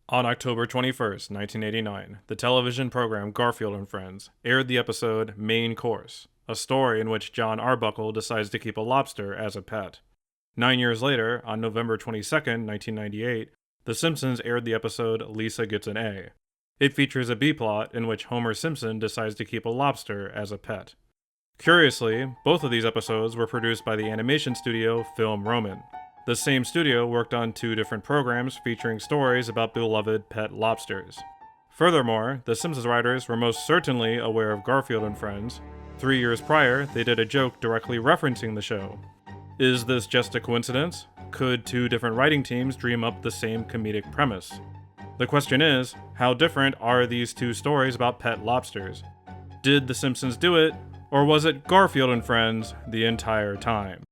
On October 21st, 1989, the television program Garfield and Friends aired the episode Main Course, a story in which John Arbuckle decides to keep a lobster as a pet. 9 years later, on November 22nd, 1998, The Simpsons aired the episode Lisa Gets an A. It features a B-plot in which Homer Simpson decides to keep a lobster as a pet. Curiously, both of these episodes were produced by the animation studio Film Roman. The same studio worked on two different programs featuring stories about beloved pet lobsters. Furthermore, the Simpsons writers were most certainly aware of Garfield and Friends. 3 years prior, they did a joke directly referencing the show. Is this just a coincidence? Could two different writing teams dream up the same comedic premise? The question is, how different are these two stories about pet lobsters? Did The Simpsons do it, or was it Garfield and Friends the entire time?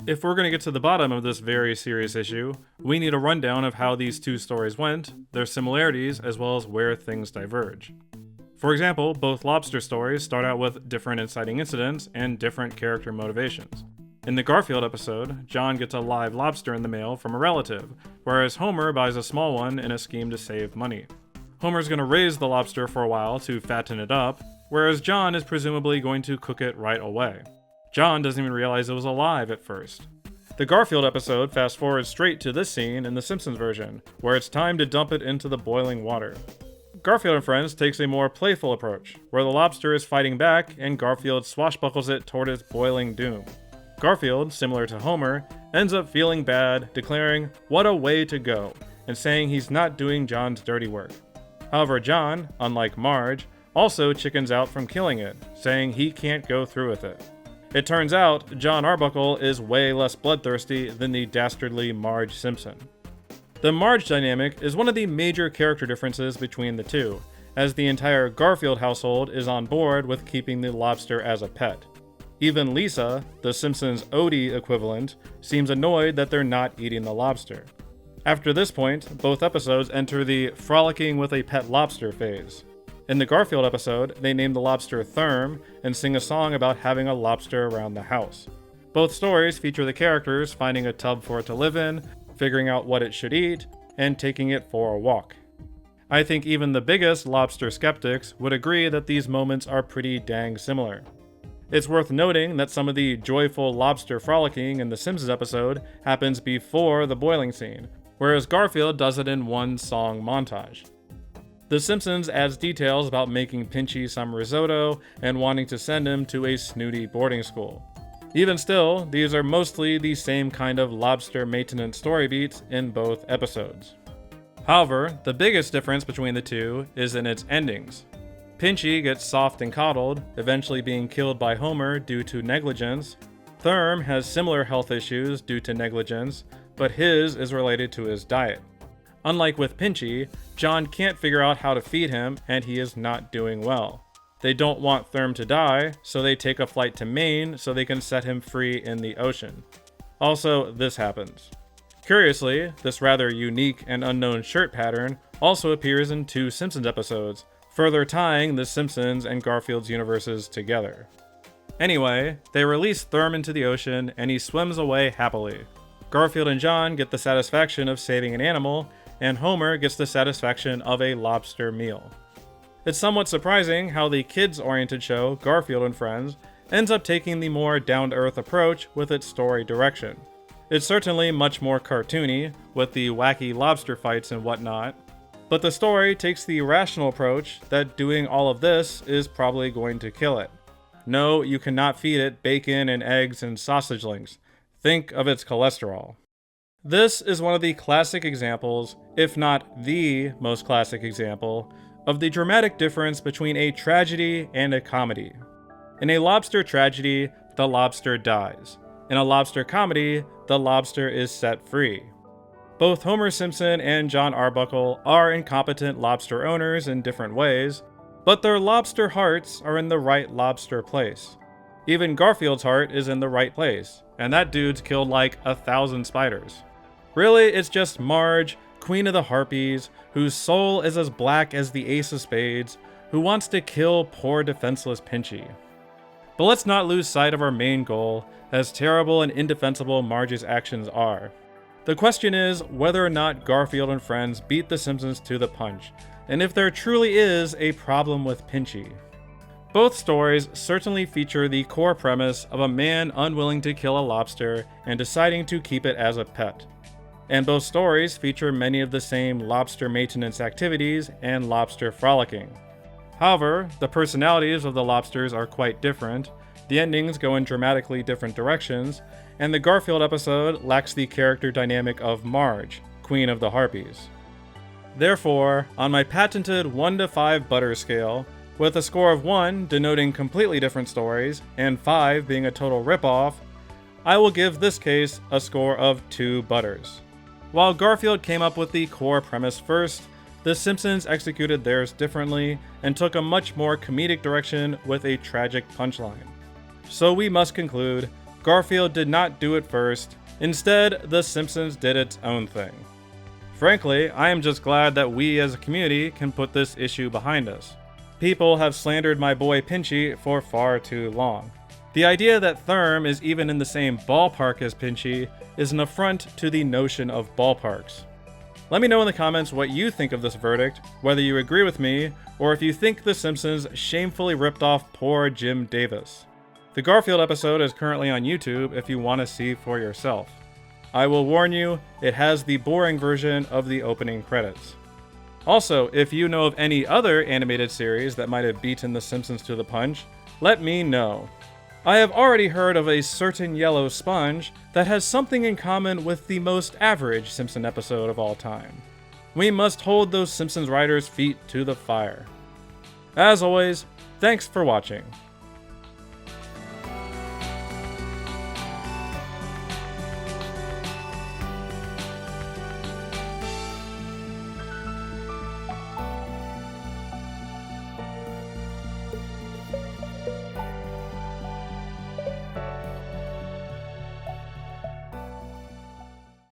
If we're going to get to the bottom of this very serious issue, we need a rundown of how these two stories went, their similarities, as well as where things diverge. For example, both lobster stories start out with different inciting incidents and different character motivations. In the Garfield episode, John gets a live lobster in the mail from a relative, whereas Homer buys a small one in a scheme to save money. Homer's going to raise the lobster for a while to fatten it up, whereas John is presumably going to cook it right away. John doesn't even realize it was alive at first. The Garfield episode fast forwards straight to this scene in the Simpsons version, where it's time to dump it into the boiling water. Garfield and Friends takes a more playful approach, where the lobster is fighting back and Garfield swashbuckles it toward its boiling doom. Garfield, similar to Homer, ends up feeling bad, declaring, "What a way to go," and saying he's not doing John's dirty work. However, John, unlike Marge, also chickens out from killing it, saying he can't go through with it. It turns out, John Arbuckle is way less bloodthirsty than the dastardly Marge Simpson. The Marge dynamic is one of the major character differences between the two, as the entire Garfield household is on board with keeping the lobster as a pet. Even Lisa, the Simpsons' Odie equivalent, seems annoyed that they're not eating the lobster. After this point, both episodes enter the frolicking with a pet lobster phase. In the Garfield episode, they name the lobster Therm and sing a song about having a lobster around the house. Both stories feature the characters finding a tub for it to live in, figuring out what it should eat, and taking it for a walk. I think even the biggest lobster skeptics would agree that these moments are pretty dang similar. It's worth noting that some of the joyful lobster frolicking in the Simpsons episode happens before the boiling scene, whereas Garfield does it in one song montage. The Simpsons adds details about making Pinchy some risotto and wanting to send him to a snooty boarding school. Even still, these are mostly the same kind of lobster maintenance story beats in both episodes. However, the biggest difference between the two is in its endings. Pinchy gets soft and coddled, eventually being killed by Homer due to negligence. Therm has similar health issues due to negligence, but his is related to his diet. Unlike with Pinchy, John can't figure out how to feed him, and he is not doing well. They don't want Therm to die, so they take a flight to Maine so they can set him free in the ocean. Also, this happens. Curiously, this rather unique and unknown shirt pattern also appears in two Simpsons episodes, further tying the Simpsons and Garfield's universes together. Anyway, they release Therm into the ocean, and he swims away happily. Garfield and John get the satisfaction of saving an animal, and Homer gets the satisfaction of a lobster meal. It's somewhat surprising how the kids-oriented show, Garfield and Friends, ends up taking the more down-to-earth approach with its story direction. It's certainly much more cartoony, with the wacky lobster fights and whatnot, but the story takes the rational approach that doing all of this is probably going to kill it. No, you cannot feed it bacon and eggs and sausage links. Think of its cholesterol. This is one of the classic examples, if not the most classic example, of the dramatic difference between a tragedy and a comedy. In a lobster tragedy, the lobster dies. In a lobster comedy, the lobster is set free. Both Homer Simpson and John Arbuckle are incompetent lobster owners in different ways, but their lobster hearts are in the right lobster place. Even Garfield's heart is in the right place, and that dude's killed like 1,000 spiders. Really, it's just Marge, Queen of the Harpies, whose soul is as black as the Ace of Spades, who wants to kill poor defenseless Pinchy. But let's not lose sight of our main goal, as terrible and indefensible Marge's actions are. The question is whether or not Garfield and Friends beat The Simpsons to the punch, and if there truly is a problem with Pinchy. Both stories certainly feature the core premise of a man unwilling to kill a lobster and deciding to keep it as a pet. And both stories feature many of the same lobster maintenance activities and lobster frolicking. However, the personalities of the lobsters are quite different, the endings go in dramatically different directions, and the Garfield episode lacks the character dynamic of Marge, Queen of the Harpies. Therefore, on my patented 1 to 5 butter scale, with a score of 1 denoting completely different stories, and 5 being a total ripoff, I will give this case a score of 2 butters. While Garfield came up with the core premise first, The Simpsons executed theirs differently and took a much more comedic direction with a tragic punchline. So we must conclude, Garfield did not do it first, instead The Simpsons did its own thing. Frankly, I am just glad that we as a community can put this issue behind us. People have slandered my boy Pinchy for far too long. The idea that Therm is even in the same ballpark as Pinchy is an affront to the notion of ballparks. Let me know in the comments what you think of this verdict, whether you agree with me, or if you think The Simpsons shamefully ripped off poor Jim Davis. The Garfield episode is currently on YouTube if you want to see for yourself. I will warn you, it has the boring version of the opening credits. Also, if you know of any other animated series that might have beaten The Simpsons to the punch, let me know. I have already heard of a certain yellow sponge that has something in common with the most average Simpson episode of all time. We must hold those Simpsons writers' feet to the fire. As always, thanks for watching.